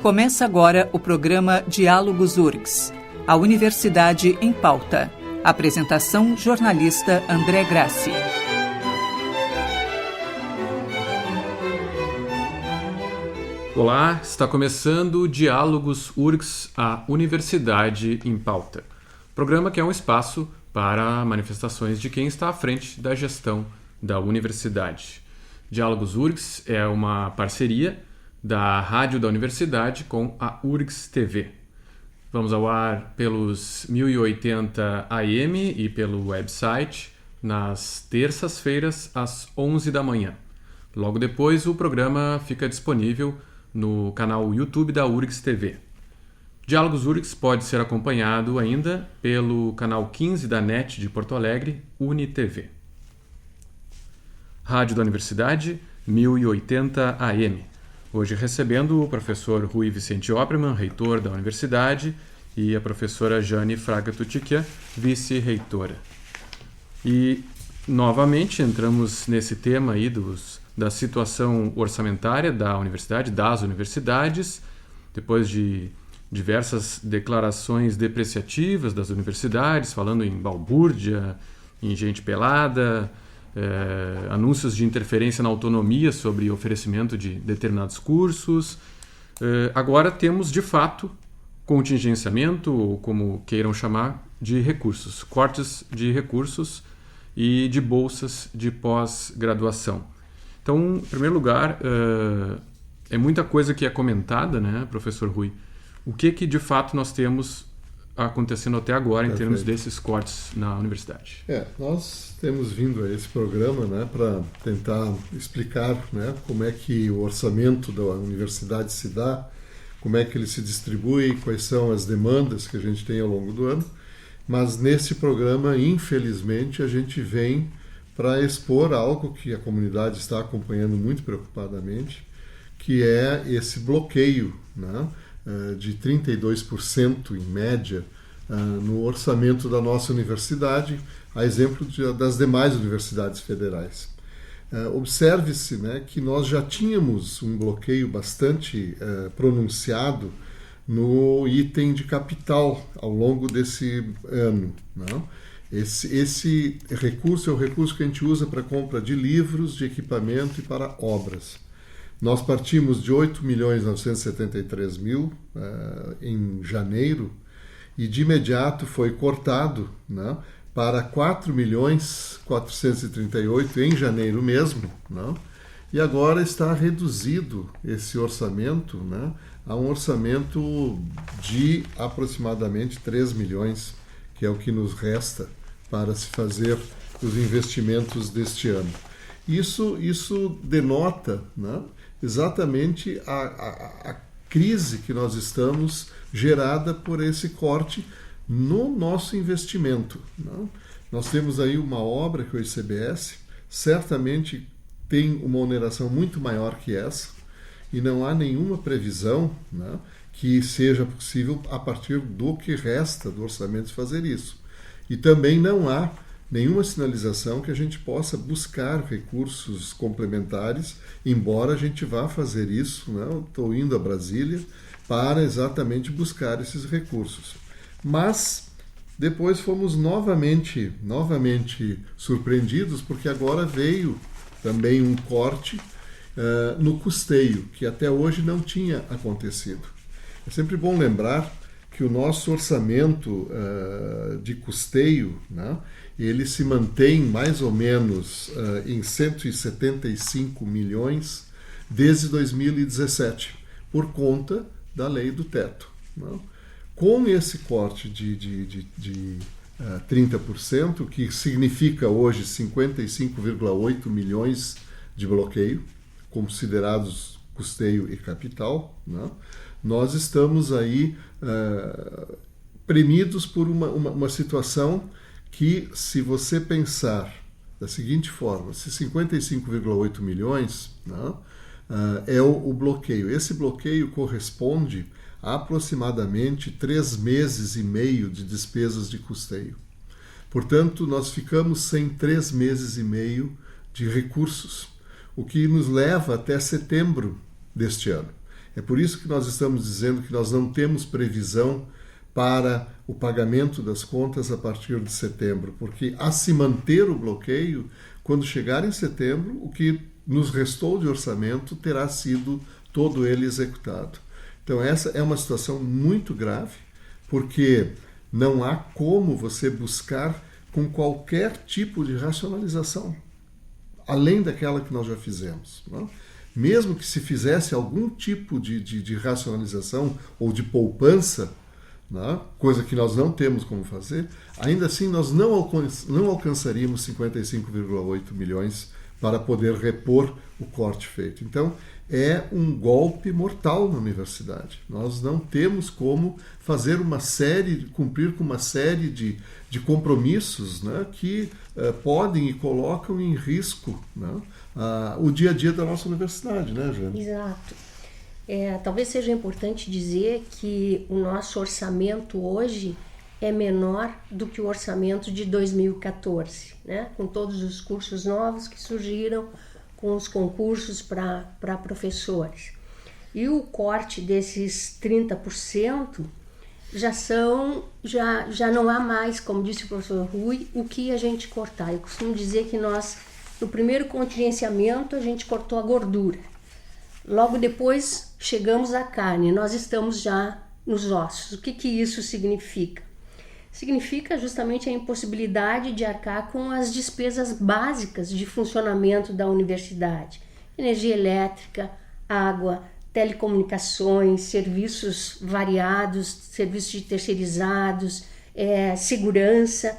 Começa agora o programa Diálogos URGS, a Universidade em Pauta. Apresentação, jornalista André Grassi. Olá, está começando o Diálogos URGS, a Universidade em Pauta. Programa que é um espaço para manifestações de quem está à frente da gestão da universidade. Diálogos URGS é uma parceria da Rádio da Universidade com a URGS TV. Vamos ao ar pelos 1080 AM e pelo website nas terças-feiras às 11 da manhã. Logo depois o programa fica disponível no canal YouTube da URGS TV. Diálogos URGS pode ser acompanhado ainda pelo canal 15 da NET de Porto Alegre, UniTV. Rádio da Universidade, 1080 AM. Hoje recebendo o professor Rui Vicente Oppermann, reitor da universidade, e a professora Jane Fraga Tutiquian, vice-reitora. E, novamente, entramos nesse tema aí da situação orçamentária da universidade, das universidades, depois de diversas declarações depreciativas das universidades, falando em balbúrdia, em gente pelada, anúncios de interferência na autonomia sobre oferecimento de determinados cursos. Agora temos, de fato, contingenciamento, ou como queiram chamar, de recursos, cortes de recursos e de bolsas de pós-graduação. Então, em primeiro lugar, é muita coisa que é comentada, né, professor Rui? O que de fato nós temos acontecendo até agora em termos desses cortes na universidade? Nós temos vindo a esse programa, né, para tentar explicar, né, como é que o orçamento da universidade se dá, como é que ele se distribui, quais são as demandas que a gente tem ao longo do ano. Mas nesse programa, infelizmente, a gente vem para expor algo que a comunidade está acompanhando muito preocupadamente, que é esse bloqueio, né, de 32% em média no orçamento da nossa universidade, a exemplo das demais universidades federais. Observe-se, né, que nós já tínhamos um bloqueio bastante pronunciado no item de capital ao longo desse ano, não? Esse recurso é o recurso que a gente usa para compra de livros, de equipamento e para obras. Nós partimos de 8.973.000 em janeiro e de imediato foi cortado, né, para 4.438.000 em janeiro mesmo, né, e agora está reduzido esse orçamento, né, a um orçamento de aproximadamente 3 milhões, que é o que nos resta para se fazer os investimentos deste ano. Isso denota, né, exatamente a crise que nós estamos gerada por esse corte no nosso investimento, né? Nós temos aí uma obra que é o ICBS, certamente tem uma oneração muito maior que essa, e não há nenhuma previsão, né, que seja possível, a partir do que resta do orçamento, fazer isso. E também não há nenhuma sinalização que a gente possa buscar recursos complementares, embora a gente vá fazer isso, né? Eu estou indo a Brasília para exatamente buscar esses recursos. Mas depois fomos novamente surpreendidos, porque agora veio também um corte no custeio, que até hoje não tinha acontecido. É sempre bom lembrar que o nosso orçamento de custeio, né, ele se mantém mais ou menos em 175 milhões desde 2017, por conta da lei do teto, né? Com esse corte de 30%, que significa hoje 55,8 milhões de bloqueio, considerados custeio e capital, né? Nós estamos aí premidos por uma situação que, se você pensar da seguinte forma, se 55,8 milhões, né, é o bloqueio. Esse bloqueio corresponde a aproximadamente 3 meses e meio de despesas de custeio. Portanto, nós ficamos sem 3 meses e meio de recursos, o que nos leva até setembro deste ano. É por isso que nós estamos dizendo que nós não temos previsão para o pagamento das contas a partir de setembro, porque a se manter o bloqueio, quando chegar em setembro, o que nos restou de orçamento terá sido todo ele executado. Então essa é uma situação muito grave, porque não há como você buscar com qualquer tipo de racionalização, além daquela que nós já fizemos. Não? Mesmo que se fizesse algum tipo de racionalização ou de poupança, né? Coisa que nós não temos como fazer, ainda assim nós não alcançaríamos 55,8 milhões para poder repor o corte feito. Então, é um golpe mortal na universidade. Nós não temos como fazer cumprir com uma série de compromissos, né, que podem e colocam em risco, né, o dia a dia da nossa universidade, né, Jane? Exato. Talvez seja importante dizer que o nosso orçamento hoje é menor do que o orçamento de 2014, né? Com todos os cursos novos que surgiram, com os concursos para professores. E o corte desses 30% já não há mais, como disse o professor Rui, o que a gente cortar. Eu costumo dizer que nós, no primeiro contingenciamento, a gente cortou a gordura. Logo depois chegamos à carne, nós estamos já nos ossos. O que isso significa? Significa justamente a impossibilidade de arcar com as despesas básicas de funcionamento da universidade. Energia elétrica, água, telecomunicações, serviços variados, serviços de terceirizados, segurança,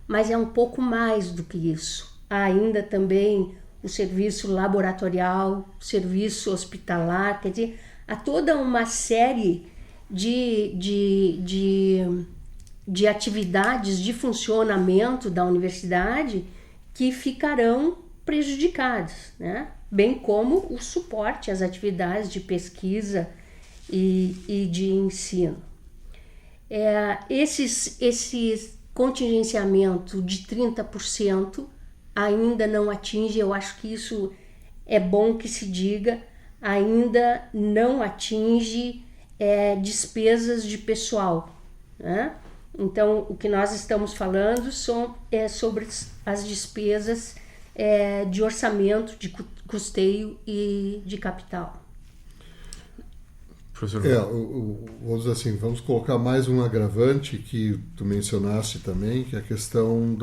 mas é um pouco mais do que isso. Há ainda também o serviço laboratorial, o serviço hospitalar, quer dizer, há toda uma série de atividades de funcionamento da universidade que ficarão prejudicadas, né? Bem como o suporte às atividades de pesquisa e de ensino. Esse contingenciamento de 30% ainda não atinge, eu acho que isso é bom que se diga, ainda não atinge despesas de pessoal, né? Então, o que nós estamos falando é sobre as despesas de orçamento, de custeio e de capital. Professor, vamos dizer assim, vamos colocar mais um agravante que tu mencionaste também, que é a questão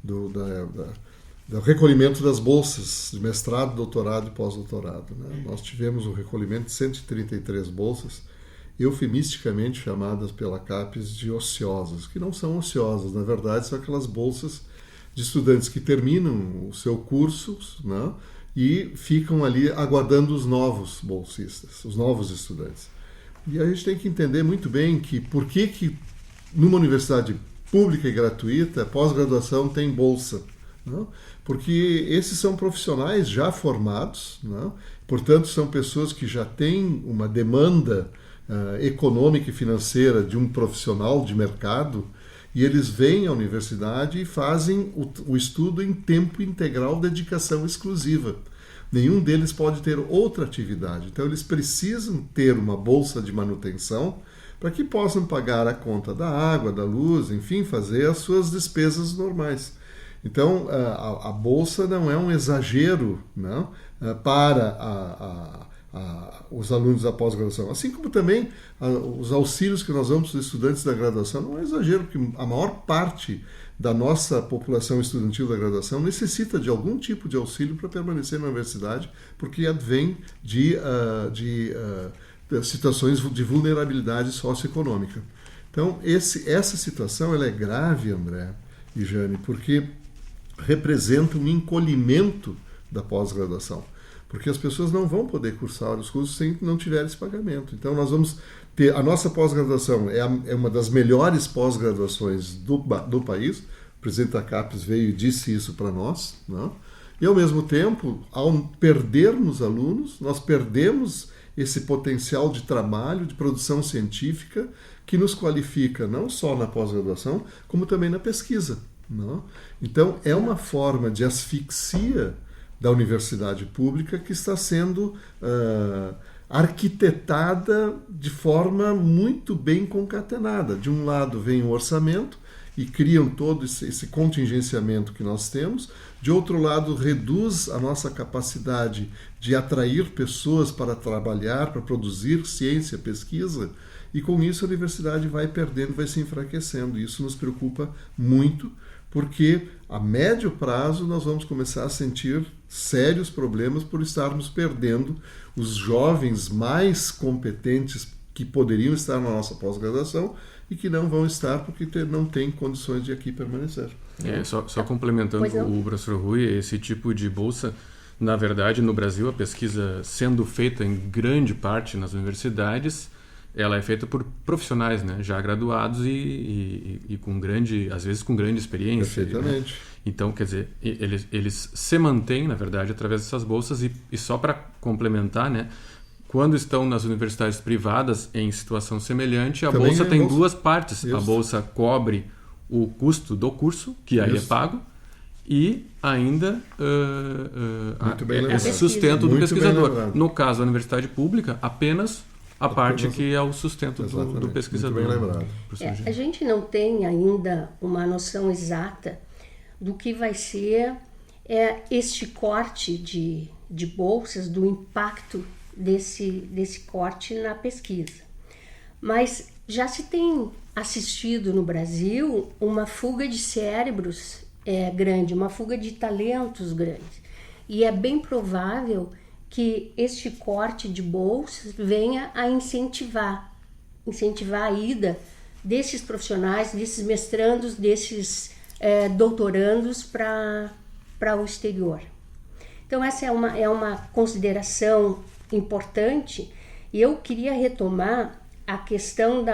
do recolhimento das bolsas de mestrado, doutorado e pós-doutorado, né? Nós tivemos um recolhimento de 133 bolsas, eufemisticamente chamadas pela CAPES de ociosas, que não são ociosas, na verdade são aquelas bolsas de estudantes que terminam o seu curso, né, e ficam ali aguardando os novos bolsistas, os novos estudantes. E a gente tem que entender muito bem que por que numa universidade pública e gratuita, pós-graduação tem bolsa, né? Porque esses são profissionais já formados, né? Portanto são pessoas que já têm uma demanda econômica e financeira de um profissional de mercado, e eles vêm à universidade e fazem o estudo em tempo integral, dedicação exclusiva. Nenhum deles pode ter outra atividade. Então eles precisam ter uma bolsa de manutenção para que possam pagar a conta da água, da luz, enfim, fazer as suas despesas normais. Então a bolsa não é um exagero, não, para os alunos da pós-graduação, assim como também os auxílios que nós damos para os estudantes da graduação não é exagero, porque a maior parte da nossa população estudantil da graduação necessita de algum tipo de auxílio para permanecer na universidade, porque advém de situações de vulnerabilidade socioeconômica. Então, essa situação ela é grave, André e Jane, porque representa um encolhimento da pós-graduação. Porque as pessoas não vão poder cursar os cursos sem não tiver esse pagamento. Então nós vamos ter, a nossa pós-graduação é uma das melhores pós-graduações do país, o presidente da CAPES veio e disse isso para nós, né? E ao mesmo tempo, ao perdermos alunos, nós perdemos esse potencial de trabalho, de produção científica, que nos qualifica não só na pós-graduação, como também na pesquisa, né? Então é uma forma de asfixia da universidade pública que está sendo arquitetada de forma muito bem concatenada. De um lado vem o orçamento e criam todo esse contingenciamento que nós temos. De outro lado, reduz a nossa capacidade de atrair pessoas para trabalhar, para produzir ciência, pesquisa, e com isso a universidade vai perdendo, vai se enfraquecendo. Isso nos preocupa muito, porque a médio prazo nós vamos começar a sentir sérios problemas por estarmos perdendo os jovens mais competentes que poderiam estar na nossa pós-graduação e que não vão estar porque não têm condições de aqui permanecer. Só complementando o professor Rui, esse tipo de bolsa, na verdade, no Brasil, a pesquisa sendo feita em grande parte nas universidades, ela é feita por profissionais, né, já graduados e com às vezes com grande experiência. Perfeitamente. Né? Então, quer dizer, eles se mantêm, na verdade, através dessas bolsas e só para complementar, né, quando estão nas universidades privadas em situação semelhante, a bolsa tem duas partes. Isso. A bolsa cobre o custo do curso, que aí é pago, e ainda é sustento do pesquisador. No caso da universidade pública, apenas a parte que é o sustento do pesquisador. Muito bem lembrado. A gente não tem ainda uma noção exata do que vai ser este corte de bolsas, do impacto desse corte na pesquisa. Mas já se tem assistido no Brasil uma fuga de cérebros grande, uma fuga de talentos grande. E é bem provável que este corte de bolsas venha a incentivar a ida desses profissionais, desses mestrandos, desses doutorandos para o exterior. Então essa é uma consideração importante, e eu queria retomar a questão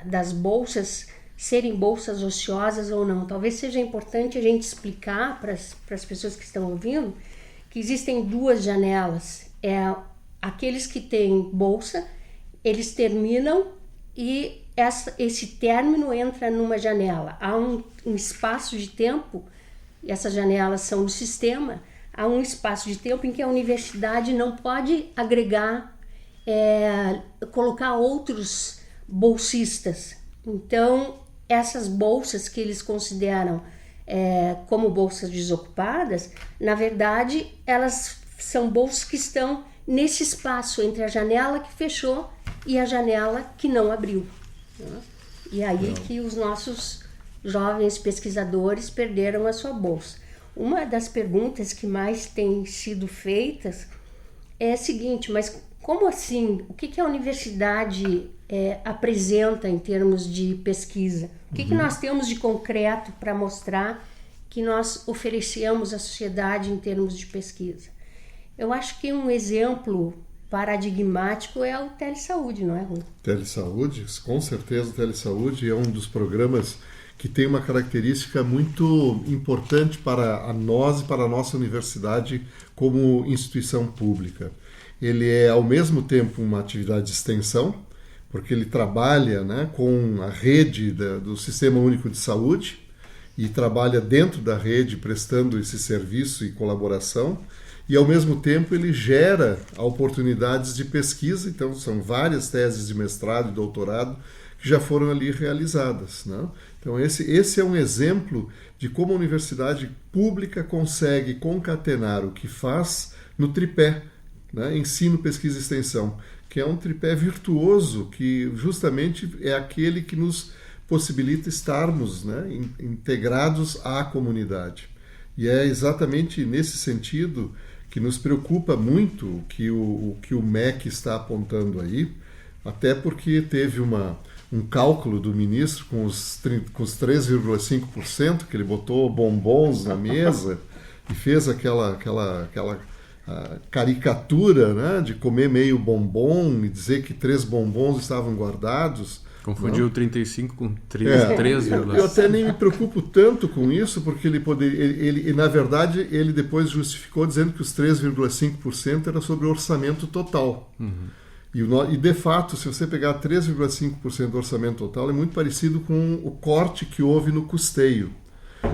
das bolsas serem bolsas ociosas ou não. Talvez seja importante a gente explicar para as pessoas que estão ouvindo que existem duas janelas. Aqueles que têm bolsa, eles terminam e esse término entra numa janela. Há um espaço de tempo, e essas janelas são no sistema, há um espaço de tempo em que a universidade não pode agregar, colocar outros bolsistas. Então, essas bolsas que eles consideram como bolsas desocupadas, na verdade, elas são bolsas que estão nesse espaço entre a janela que fechou e a janela que não abriu. Né? E aí que os nossos jovens pesquisadores perderam a sua bolsa. Uma das perguntas que mais tem sido feitas é a seguinte: mas como assim? O que a universidade apresenta em termos de pesquisa? O que nós temos de concreto para mostrar que nós oferecemos à sociedade em termos de pesquisa? Eu acho que um exemplo paradigmático é o Telesaúde, não é, Rui? Telesaúde, com certeza. O Telesaúde é um dos programas que tem uma característica muito importante para nós e para a nossa universidade como instituição pública. Ele é, ao mesmo tempo, uma atividade de extensão, porque ele trabalha, né, com a rede do Sistema Único de Saúde e trabalha dentro da rede prestando esse serviço e colaboração, e, ao mesmo tempo, ele gera oportunidades de pesquisa. Então, são várias teses de mestrado e doutorado que já foram ali realizadas, né? Então, esse é um exemplo de como a universidade pública consegue concatenar o que faz no tripé, né? Ensino, pesquisa e extensão, que é um tripé virtuoso, que justamente é aquele que nos possibilita estarmos, né, integrados à comunidade. E é exatamente nesse sentido que nos preocupa muito o que o MEC está apontando aí, até porque teve um cálculo do ministro com os 3,5%, que ele botou bombons na mesa e fez aquela caricatura, né, de comer meio bombom e dizer que 3 bombons estavam guardados. Confundiu 35 com 3,5. Eu até nem me preocupo tanto com isso, porque ele na verdade, ele depois justificou dizendo que os 3,5% era sobre o orçamento total. E de fato, se você pegar 3,5% do orçamento total, é muito parecido com o corte que houve no custeio.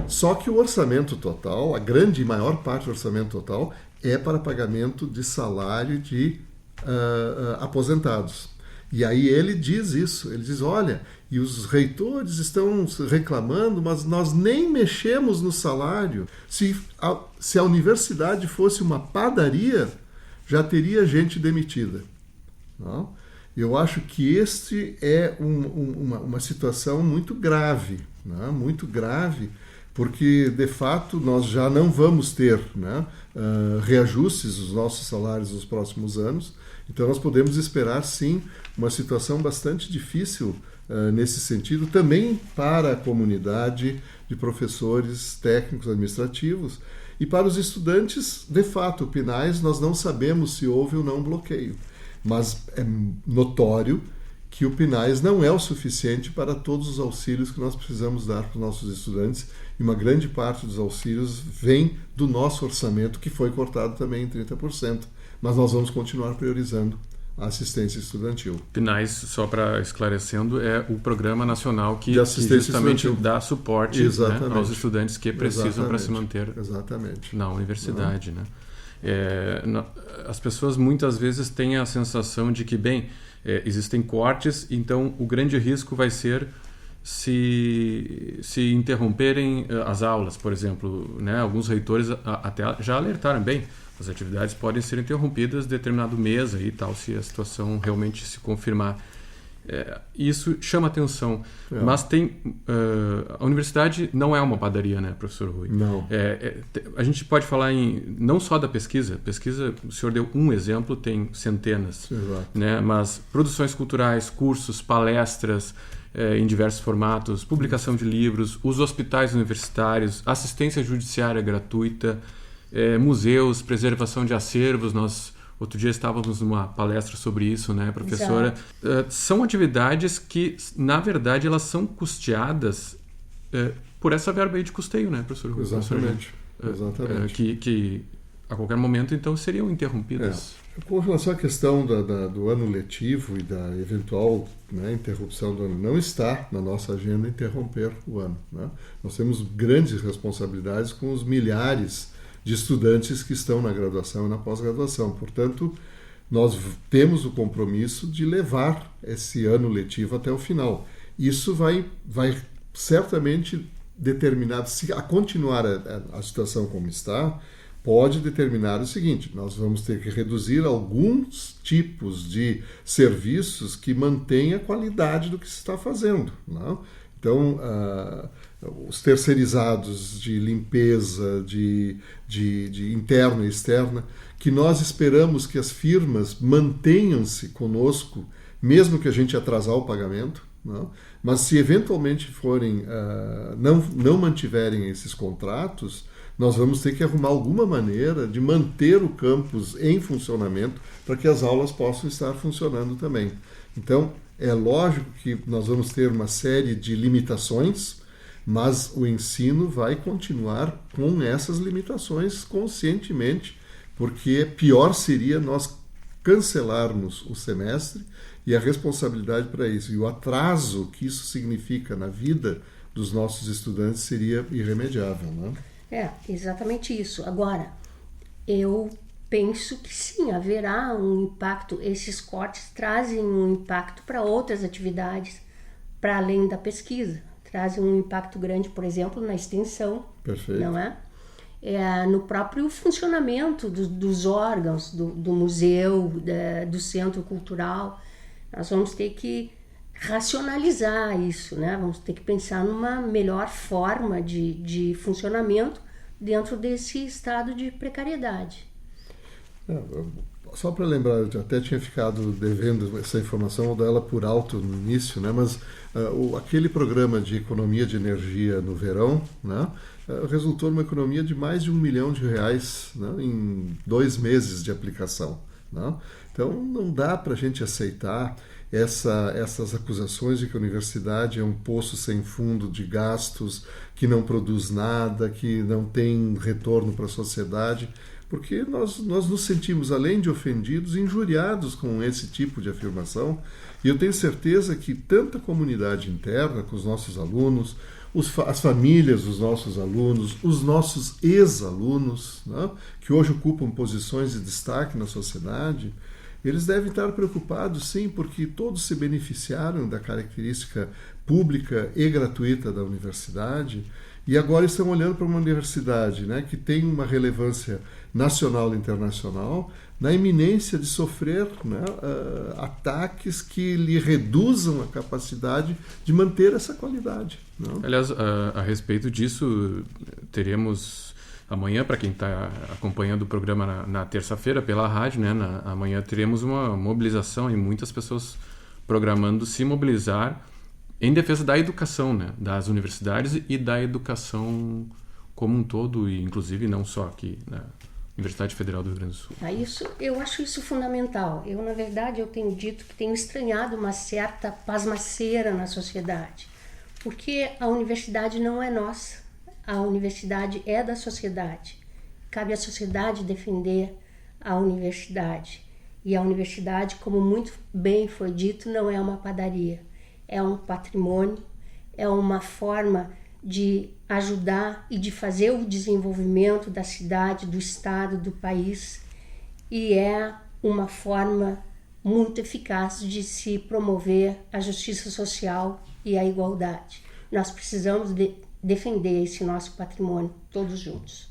Só que o orçamento total, a grande e maior parte do orçamento total, é para pagamento de salário de aposentados. E aí ele diz isso, ele diz, olha, e os reitores estão reclamando, mas nós nem mexemos no salário. Se a universidade fosse uma padaria, já teria gente demitida. Não? Eu acho que este é uma situação muito grave, né? Muito grave, porque, de fato, nós já não vamos ter, né, reajustes dos nossos salários nos próximos anos. Então, nós podemos esperar, sim, uma situação bastante difícil nesse sentido, também para a comunidade de professores técnicos administrativos e para os estudantes. De fato, o PNAES, nós não sabemos se houve ou não bloqueio, mas é notório que o PNAES não é o suficiente para todos os auxílios que nós precisamos dar para os nossos estudantes, e uma grande parte dos auxílios vem do nosso orçamento, que foi cortado também em 30%, mas nós vamos continuar priorizando a assistência estudantil. PNAES, só para esclarecendo, é o Programa Nacional que justamente estudantil. Dá suporte, né, aos estudantes que precisam para se manter na universidade. Né? As pessoas muitas vezes têm a sensação de que, existem cortes, então o grande risco vai ser se interromperem as aulas, por exemplo. Né? Alguns reitores até já alertaram, as atividades podem ser interrompidas determinado mês e tal, se a situação realmente se confirmar. Isso chama atenção. Mas a universidade não é uma padaria, né, professor Rui? Não. A gente pode falar não só da pesquisa. Pesquisa, o senhor deu um exemplo, tem centenas. Exato. Né? Mas produções culturais, cursos, palestras em diversos formatos, publicação de livros, os hospitais universitários, assistência judiciária gratuita, museus, preservação de acervos. Nós outro dia estávamos numa palestra sobre isso, né, professora? São atividades que, na verdade, elas são custeadas por essa verba aí de custeio, né, professor? Exatamente. Que a qualquer momento, então, seriam interrompidas. Com relação à questão do ano letivo e da eventual, né, interrupção do ano, não está na nossa agenda interromper o ano. Né? Nós temos grandes responsabilidades com os milhares de estudantes que estão na graduação e na pós-graduação. Portanto, nós temos o compromisso de levar esse ano letivo até o final. Isso vai certamente determinar, se a continuar a situação como está, pode determinar o seguinte: nós vamos ter que reduzir alguns tipos de serviços que mantêm a qualidade do que se está fazendo. Não? Então, os terceirizados de limpeza, de interna e externa, que nós esperamos que as firmas mantenham-se conosco, mesmo que a gente atrasar o pagamento, não? Mas se eventualmente forem, não mantiverem esses contratos, nós vamos ter que arrumar alguma maneira de manter o campus em funcionamento para que as aulas possam estar funcionando também. Então, é lógico que nós vamos ter uma série de limitações, mas o ensino vai continuar com essas limitações conscientemente, porque pior seria nós cancelarmos o semestre e a responsabilidade para isso. E o atraso que isso significa na vida dos nossos estudantes seria irremediável, não é? Exatamente isso. Agora, eu penso que sim, haverá um impacto. Esses cortes trazem um impacto para outras atividades, para além da pesquisa. Trazem um impacto grande, por exemplo, na extensão. Perfeito. Não é? No próprio funcionamento dos órgãos, do museu, do centro cultural. Nós vamos ter que racionalizar isso, né? Vamos ter que pensar numa melhor forma de funcionamento dentro desse estado de precariedade. Só para lembrar, eu até tinha ficado devendo essa informação, ou dela por alto no início, né? Mas aquele programa de economia de energia no verão, né, resultou numa economia de mais de R$1 milhão, né, em 2 meses de aplicação. Né? Então, não dá para a gente aceitar essas acusações de que a universidade é um poço sem fundo de gastos, que não produz nada, que não tem retorno para a sociedade, porque nós nos sentimos, além de ofendidos, injuriados com esse tipo de afirmação. E eu tenho certeza que tanto a comunidade interna, com os nossos alunos, as famílias dos nossos alunos, os nossos ex-alunos, né, que hoje ocupam posições de destaque na sociedade, eles devem estar preocupados, sim, porque todos se beneficiaram da característica pública e gratuita da universidade e agora estão olhando para uma universidade, né, que tem uma relevância nacional e internacional, na iminência de sofrer, né, ataques que lhe reduzam a capacidade de manter essa qualidade. Não? Aliás, a respeito disso, teremos amanhã, para quem está acompanhando o programa na terça-feira pela rádio, né, amanhã teremos uma mobilização e muitas pessoas programando se mobilizar em defesa da educação, né, das universidades e da educação como um todo, e inclusive não só aqui na Universidade Federal do Rio Grande do Sul. Eu acho isso fundamental. Na verdade, eu tenho dito que tenho estranhado uma certa pasmaceira na sociedade, porque a universidade não é nossa, a universidade é da sociedade. Cabe à sociedade defender a universidade. E a universidade, como muito bem foi dito, não é uma padaria, é um patrimônio, é uma forma de ajudar e de fazer o desenvolvimento da cidade, do estado, do país, e é uma forma muito eficaz de se promover a justiça social e a igualdade. Nós precisamos defender esse nosso patrimônio, todos juntos.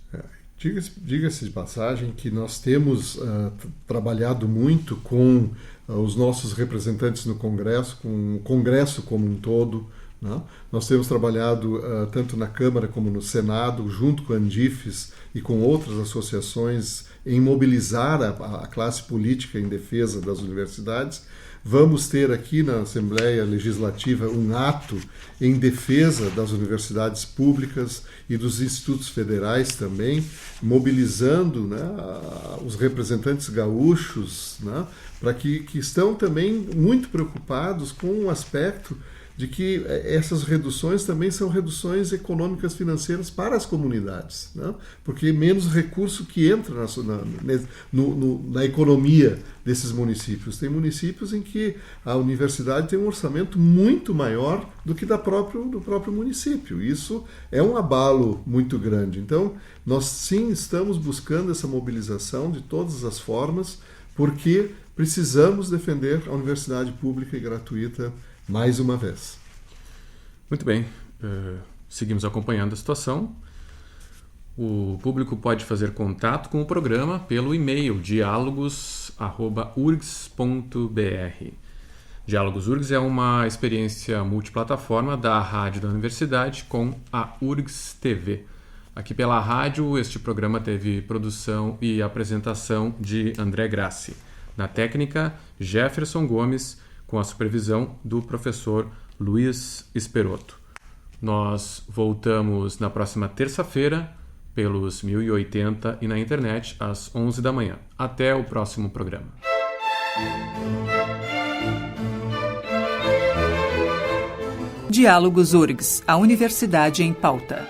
Diga-se de passagem que nós temos trabalhado muito com os nossos representantes no Congresso, com o Congresso como um todo. Não? Nós temos trabalhado tanto na Câmara como no Senado, junto com a Andifes e com outras associações, em mobilizar a classe política em defesa das universidades. Vamos ter aqui na Assembleia Legislativa um ato em defesa das universidades públicas e dos institutos federais também, mobilizando, né, os representantes gaúchos, né, para que estão também muito preocupados com o aspecto de que essas reduções também são reduções econômicas financeiras para as comunidades, né? Porque menos recurso que entra na economia desses municípios. Tem municípios em que a universidade tem um orçamento muito maior do que do próprio município. Isso é um abalo muito grande. Então, nós sim estamos buscando essa mobilização de todas as formas, porque precisamos defender a universidade pública e gratuita mais uma vez. Muito bem. Seguimos acompanhando a situação. O público pode fazer contato com o programa pelo e-mail dialogos@urgs.br. Diálogos URGS é uma experiência multiplataforma da Rádio da Universidade com a URGS TV. Aqui pela rádio, este programa teve produção e apresentação de André Grassi. Na técnica, Jefferson Gomes, com a supervisão do professor Luiz Esperotto. Nós voltamos na próxima terça-feira, pelos 1080 e na internet, às 11 da manhã. Até o próximo programa. Diálogos URGS, a Universidade em Pauta.